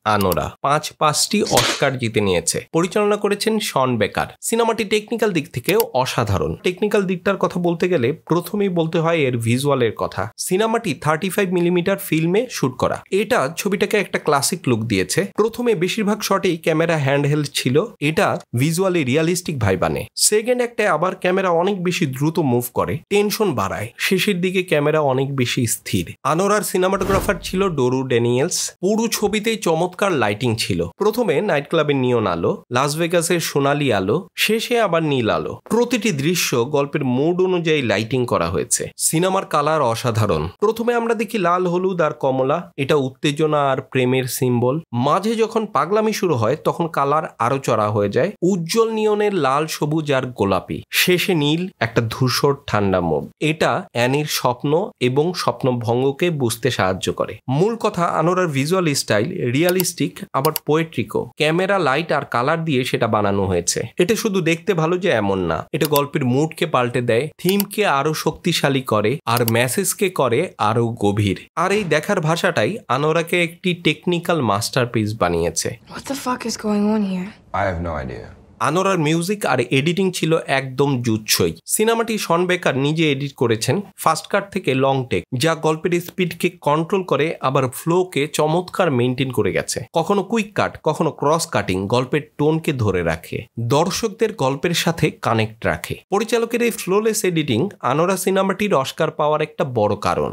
আনোরা 5টি অস্কার জিতে নিয়েছে। পরিচালনা করেছেন শন বেকার। সিনেমাটি টেকনিক্যাল দিক থেকেও অসাধারণ। টেকনিক্যাল দিকটার কথা বলতে গেলে প্রথমেই বলতে হয় এর ভিজুয়ালের কথা। সিনেমাটি 35 মিলিমিটার ফিল্মে শুট করা। এটা ছবিটাকে একটা ক্লাসিক লুক দিয়েছে। প্রথমে বেশিরভাগ শটেই ক্যামেরা হ্যান্ডহেল্ড ছিল, এটা ভিজুয়ালি রিয়ালিস্টিক ভাইব আনে। সেকেন্ড একটা আবার ক্যামেরা অনেক বেশি দ্রুত মুভ করে, টেনশন বাড়ায়। শেষের দিকে ক্যামেরা অনেক বেশি স্থির। আনোরার সিনেমাটোগ্রাফার ছিল ডোরু ড্যানিয়েলস। পুরো ছবিতেই চমৎকার লাইটিং ছিল। প্রথমে নাইট ক্লাবের নিয়ন আলো, লাস ভেগাসের সোনালী আলো, শেষে আবার নীল আলো। প্রতিটি দৃশ্য গল্পের মুড অনুযায়ী লাইটিং করা হয়েছে। সিনেমার কালার অসাধারণ। প্রথমে আমরা দেখি লাল, হলুদ আর কমলা, এটা উত্তেজনা আর প্রেমের সিম্বল। মাঝে যখন পাগলামি শুরু হয় তখন কালার আরো চড়া হয়ে যায়, উজ্জ্বল নিয়নের লাল, সবুজ আর গোলাপি। শেষে নীল, একটা ধূসর ঠান্ডা মুড। এটা অ্যানির স্বপ্ন এবং স্বপ্নভঙ্গকে বুঝতে সাহায্য করে। মূল কথা, আনোরার ভিজুয়াল স্টাইল রিয়ালিস্টিক আবার পোয়েট্রিকও। ক্যামেরা, লাইট আর কালার দিয়ে সেটা বানানো হয়েছে। এটা শুধু দেখতে ভালো যে এমন না, এটা গল্পের মুডকে পাল্টে দেয়, থিমকে আরো শক্তিশালী করে আর মেসেজকে করে আরো গভীর। আর এই দেখার ভাষাটাই আনোরাকে একটি টেকনিক্যাল মাস্টারপিস বানিয়েছে। What the fuck is going on here? I have no idea. আনোরার মিউজিক আর এডিটিং ছিল একদম জুৎসই। সিনেমাটি শন বেকার নিজে এডিট করেছেন, ফার্স্ট কাট থেকে লং টেক, যা গল্পের স্পিডকে কন্ট্রোল করে আবার ফ্লোকে চমৎকার মেনটেন করে গেছে। কখনো কুইক কাট, কখনো ক্রস কাটিং গল্পের টোনকে ধরে রাখে, দর্শকদের গল্পের সাথে কানেক্ট রাখে। পরিচালকের এই ফ্লোলেস এডিটিং আনোরা সিনেমাটির অস্কার পাওয়ার একটা বড় কারণ।